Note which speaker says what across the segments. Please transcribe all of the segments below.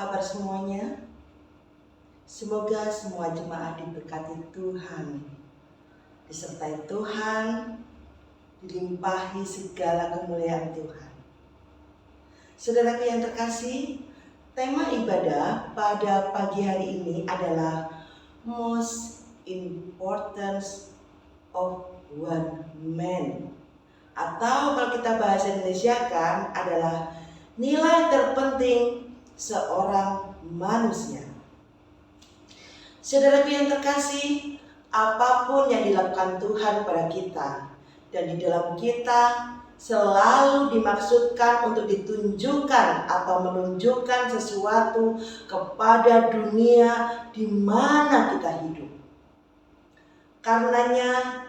Speaker 1: kabar semuanya? Semoga semua jemaat diberkati Tuhan, disertai Tuhan, dilimpahi segala kemuliaan Tuhan. Saudaraku yang terkasih, tema ibadah pada pagi hari ini adalah Most Importance of One Man, atau kalau kita bahasa Indonesia kan adalah nilai terpenting seorang manusia. Saudaraku yang terkasih, apapun yang dilakukan Tuhan pada kita dan di dalam kita selalu dimaksudkan untuk ditunjukkan atau menunjukkan sesuatu kepada dunia di mana kita hidup. Karenanya,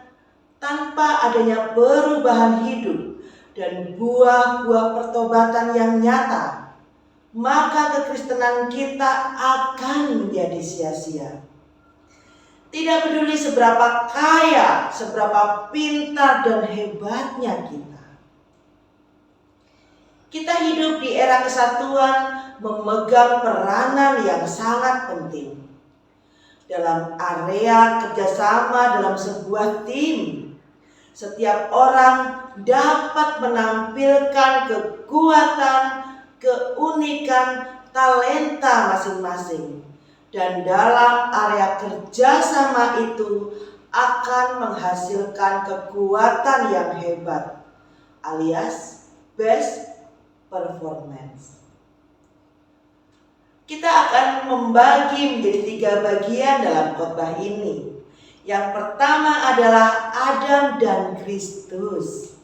Speaker 1: tanpa adanya perubahan hidup dan buah-buah pertobatan yang nyata, maka kekristenan kita akan menjadi sia-sia. Tidak peduli seberapa kaya, seberapa pintar dan hebatnya kita. Kita hidup di era kesatuan memegang peranan yang sangat penting. Dalam area kerjasama dalam sebuah tim, setiap orang dapat menampilkan kekuatan, keunikan, talenta masing-masing, dan dalam area kerjasama itu akan menghasilkan kekuatan yang hebat, alias best performance. Kita akan membagi menjadi 3 bagian dalam khotbah ini. Yang pertama adalah Adam dan Kristus.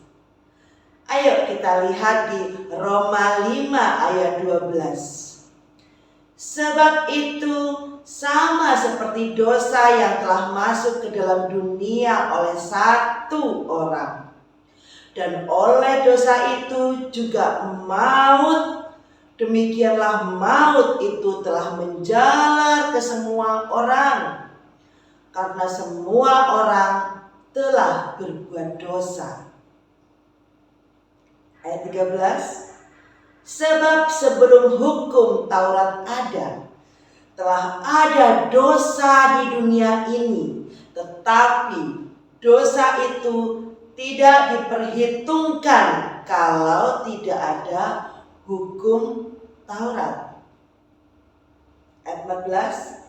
Speaker 1: Ayo kita lihat di Roma 5 ayat 12. Sebab itu sama seperti dosa yang telah masuk ke dalam dunia oleh satu orang, dan oleh dosa itu juga maut, demikianlah maut itu telah menjalar ke semua orang, karena semua orang telah berbuat dosa. Ayat 13, sebab sebelum hukum Taurat ada, telah ada dosa di dunia ini, tetapi dosa itu tidak diperhitungkan kalau tidak ada hukum Taurat. Ayat 14,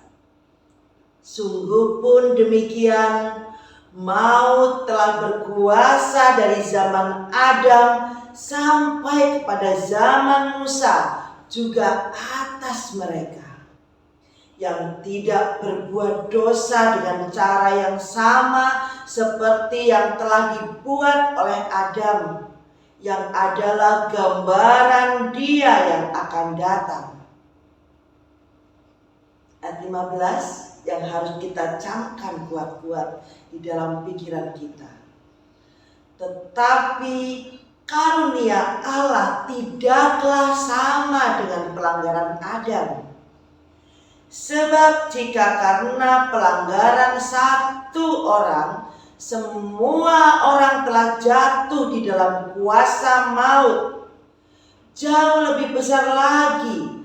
Speaker 1: sungguh pun demikian, maut telah berkuasa dari zaman Adam sampai kepada zaman Musa, juga atas mereka yang tidak berbuat dosa dengan cara yang sama seperti yang telah dibuat oleh Adam, yang adalah gambaran Dia yang akan datang. Ayat 15 yang harus kita camkan kuat-kuat di dalam pikiran kita. Tetapi karunia Allah tidaklah sama dengan pelanggaran Adam. Sebab jika karena pelanggaran satu orang, semua orang telah jatuh di dalam kuasa maut, jauh lebih besar lagi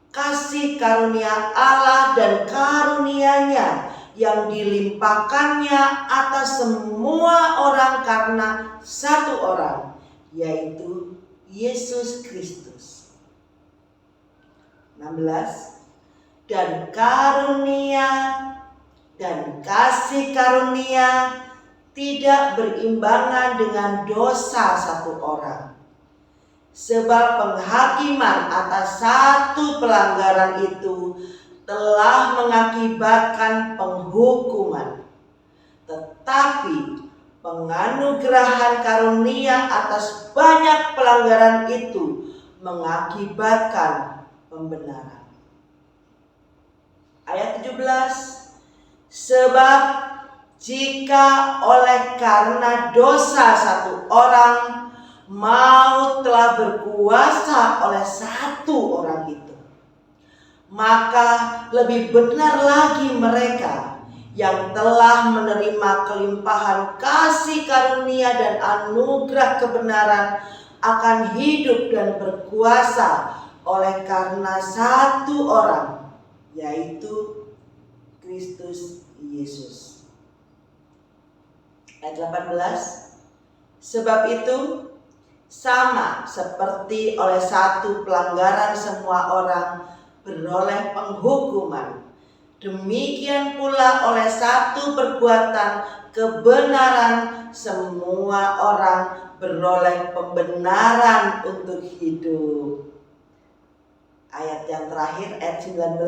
Speaker 1: kasih karunia Allah dan karunia-Nya yang dilimpahkannya atas semua orang karena satu orang, yaitu Yesus Kristus. 16, dan karunia dan kasih karunia tidak berimbangan dengan dosa satu orang. Sebab penghakiman atas satu pelanggaran itu telah mengakibatkan penghukuman. Tetapi penganugerahan karunia atas banyak pelanggaran itu mengakibatkan pembenaran. Ayat 17, sebab jika oleh karena dosa satu orang, maut telah berkuasa oleh satu orang itu, maka lebih benar lagi mereka yang telah menerima kelimpahan kasih karunia dan anugerah kebenaran akan hidup dan berkuasa oleh karena satu orang, yaitu Kristus Yesus. Ayat 18. Sebab itu sama seperti oleh satu pelanggaran semua orang beroleh penghukuman, demikian pula oleh satu perbuatan kebenaran semua orang beroleh pembenaran untuk hidup. Ayat yang terakhir, ayat 19.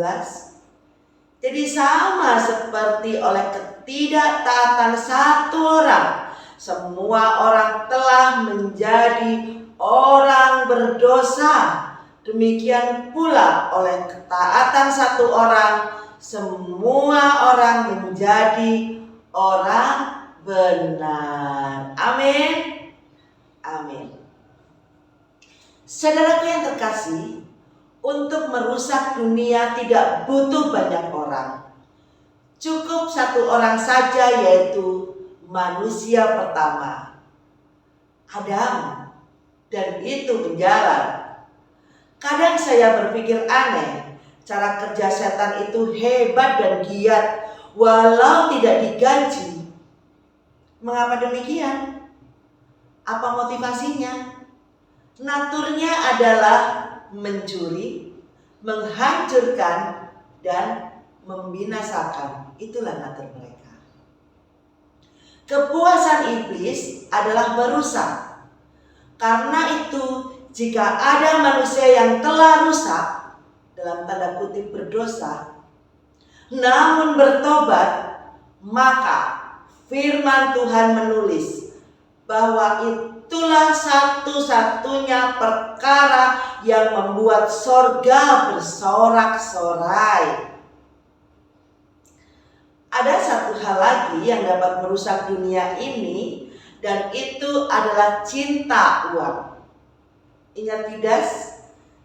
Speaker 1: Jadi sama seperti oleh ketidaktaatan satu orang, semua orang telah menjadi orang berdosa. Demikian pula oleh ketaatan satu orang, semua orang menjadi orang benar. Amin. Amin. Saudaraku yang terkasih, untuk merusak dunia tidak butuh banyak orang. Cukup satu orang saja, yaitu manusia pertama, Adam, dan itu menjalan. Kadang saya berpikir aneh, cara kerja setan itu hebat dan giat walau tidak digaji. Mengapa demikian? Apa motivasinya? Naturnya adalah mencuri, menghancurkan, dan membinasakan. Itulah natur mereka. Kepuasan iblis adalah merusak. Karena itu, jika ada manusia yang telah rusak, dalam tanda kutip berdosa, namun bertobat, maka firman Tuhan menulis bahwa itulah satu-satunya perkara yang membuat sorga bersorak-sorai. Ada satu hal lagi yang dapat merusak dunia ini, dan itu adalah cinta uang. Ingat Yudas,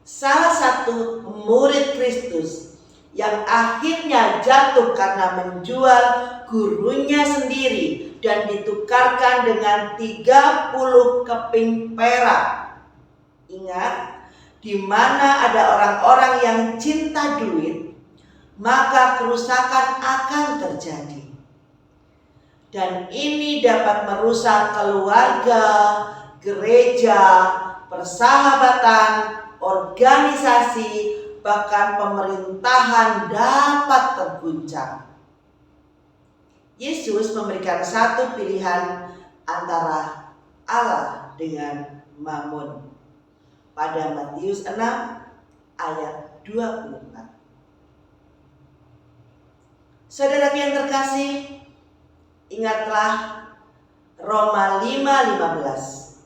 Speaker 1: salah satu murid Kristus yang akhirnya jatuh karena menjual gurunya sendiri dan ditukarkan dengan 30 keping perak. Ingat, di mana ada orang-orang yang cinta duit, maka kerusakan akan terjadi. Dan ini dapat merusak keluarga, gereja, persahabatan, organisasi, bahkan pemerintahan dapat terguncang. Yesus memberikan satu pilihan antara Allah dengan Mammon pada Matius 6 ayat 24. Saudara yang terkasih, ingatlah Roma 5:15.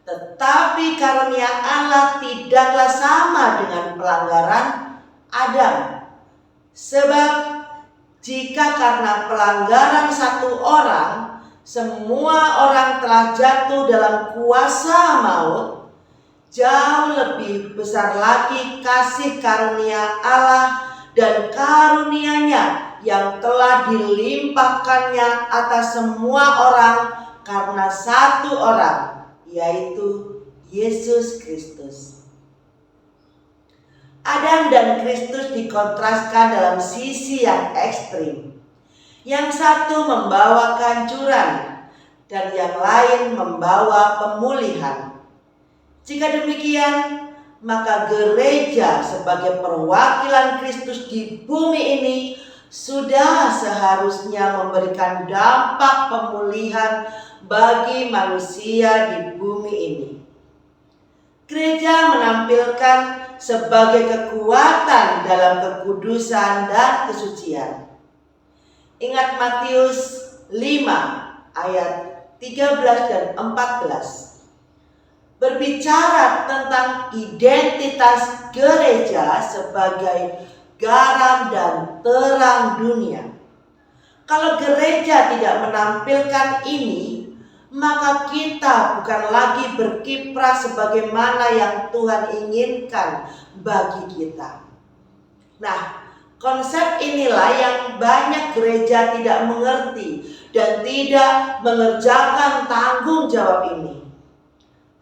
Speaker 1: Tetapi karunia Allah tidaklah sama dengan pelanggaran Adam. Sebab jika karena pelanggaran satu orang, semua orang telah jatuh dalam kuasa maut, jauh lebih besar lagi kasih karunia Allah dan karunia-Nya yang telah dilimpahkannya atas semua orang karena satu orang, yaitu Yesus Kristus. Adam dan Kristus dikontraskan dalam sisi yang ekstrim. Yang satu membawa kehancuran dan yang lain membawa pemulihan. Jika demikian, maka gereja sebagai perwakilan Kristus di bumi ini sudah seharusnya memberikan dampak pemulihan bagi manusia di bumi ini. Gereja menampilkan sebagai kekuatan dalam kekudusan dan kesucian. Ingat Matius 5 ayat 13 dan 14. Berbicara tentang identitas gereja sebagai garam dan terang dunia. Kalau gereja tidak menampilkan ini, maka kita bukan lagi berkiprah sebagaimana yang Tuhan inginkan bagi kita. Nah, konsep inilah yang banyak gereja tidak mengerti dan tidak mengerjakan tanggung jawab ini.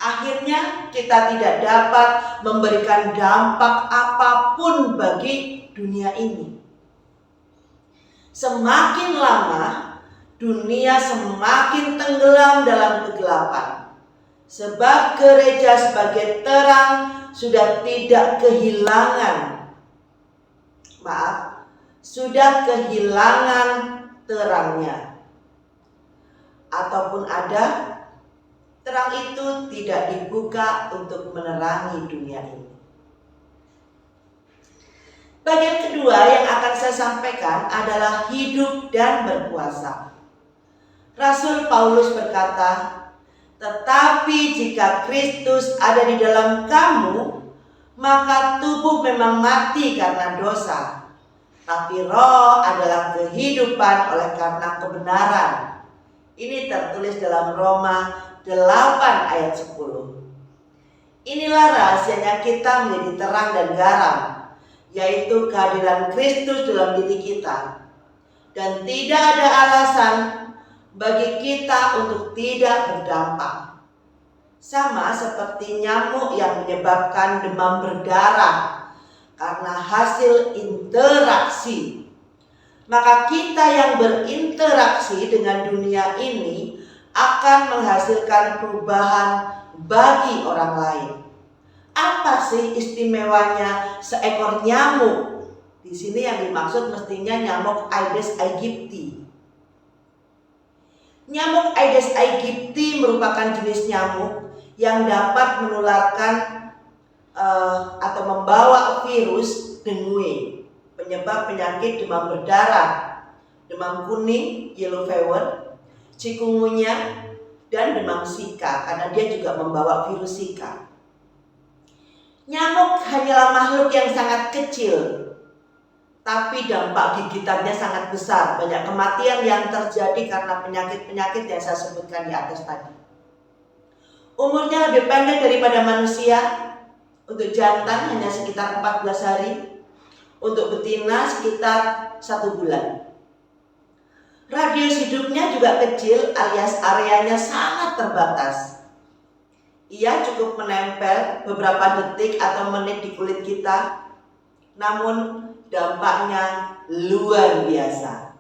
Speaker 1: akhirnya kita tidak dapat memberikan dampak apapun bagi dunia ini. Semakin lama, dunia semakin tenggelam dalam kegelapan. Sebab gereja sebagai terang sudah kehilangan terangnya. Ataupun ada, terang itu tidak dibuka untuk menerangi dunia ini. Bagian kedua yang akan saya sampaikan adalah hidup dan berpuasa. Rasul Paulus berkata, "Tetapi jika Kristus ada di dalam kamu, maka tubuh memang mati karena dosa, tapi roh adalah kehidupan oleh karena kebenaran." Ini tertulis dalam Roma 8 ayat 10. Inilah rahasianya kita menjadi terang dan garam, yaitu kehadiran Kristus dalam diri kita. Dan tidak ada alasan bagi kita untuk tidak berdampak. Sama seperti nyamuk yang menyebabkan demam berdarah karena hasil interaksi. Maka kita yang berinteraksi dengan dunia ini akan menghasilkan perubahan bagi orang lain. Apa sih istimewanya seekor nyamuk? Di sini yang dimaksud mestinya nyamuk Aedes aegypti. Nyamuk Aedes aegypti merupakan jenis nyamuk yang dapat menularkan atau membawa virus dengue, penyebab penyakit demam berdarah, demam kuning, yellow fever, chikungunya, dan demam Zika, karena dia juga membawa virus Zika. Nyamuk hanyalah makhluk yang sangat kecil, tapi dampak gigitannya sangat besar. Banyak kematian yang terjadi karena penyakit-penyakit yang saya sebutkan di atas tadi. Umurnya lebih pendek daripada manusia. Untuk jantan hanya sekitar 14 hari, untuk betina sekitar 1 bulan. Radius hidupnya juga kecil alias areanya sangat terbatas. Ia cukup menempel beberapa detik atau menit di kulit kita, namun dampaknya luar biasa.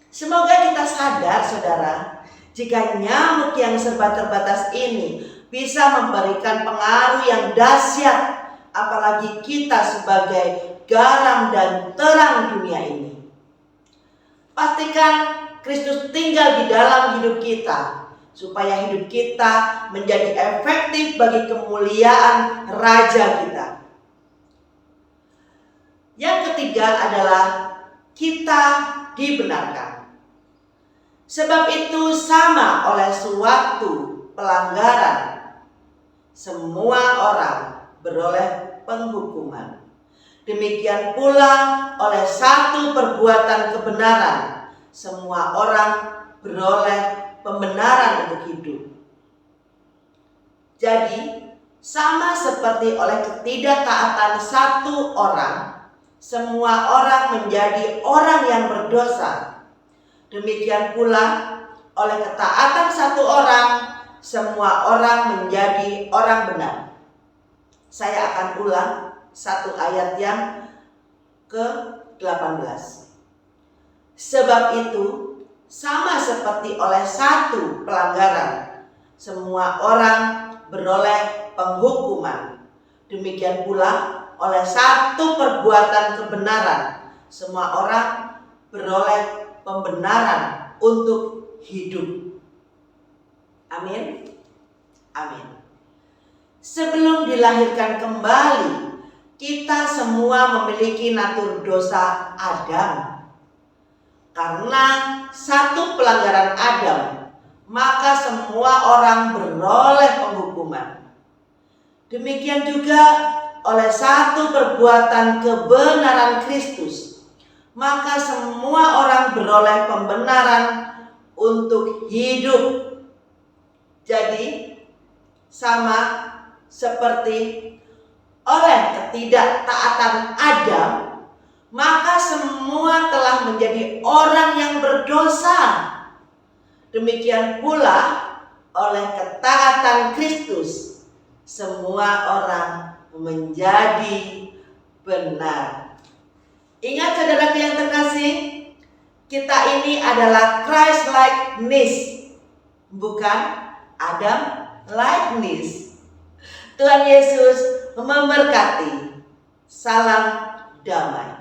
Speaker 1: Semoga kita sadar, saudara, jika nyamuk yang serba terbatas ini bisa memberikan pengaruh yang dahsyat, apalagi kita sebagai garam dan terang dunia ini. Pastikan Kristus tinggal di dalam hidup kita, supaya hidup kita menjadi efektif bagi kemuliaan Raja kita. Yang ketiga adalah kita dibenarkan. Sebab itu sama oleh suatu pelanggaran, semua orang beroleh penghukuman. Demikian pula oleh satu perbuatan kebenaran, semua orang beroleh pembenaran untuk hidup. Jadi, sama seperti oleh ketidaktaatan satu orang, semua orang menjadi orang yang berdosa. Demikian pula oleh ketaatan satu orang, semua orang menjadi orang benar. Saya akan ulang satu ayat yang ke-18. Sebab itu, sama seperti oleh satu pelanggaran, semua orang beroleh penghukuman. Demikian pula oleh satu perbuatan kebenaran, semua orang beroleh pembenaran untuk hidup. Amin. Amin. Sebelum dilahirkan kembali, kita semua memiliki natur dosa Adam. Karena satu pelanggaran Adam, maka semua orang beroleh penghukuman. Demikian juga oleh satu perbuatan kebenaran Kristus, maka semua orang beroleh pembenaran untuk hidup. Jadi sama seperti oleh ketidaktaatan Adam, maka semua telah menjadi orang yang berdosa. Demikian pula oleh ketaatan Kristus, semua orang menjadi benar. Ingat saudaraku yang terkasih, kita ini adalah Christ likeness, bukan Adam likeness. Tuhan Yesus memberkati. Salam damai.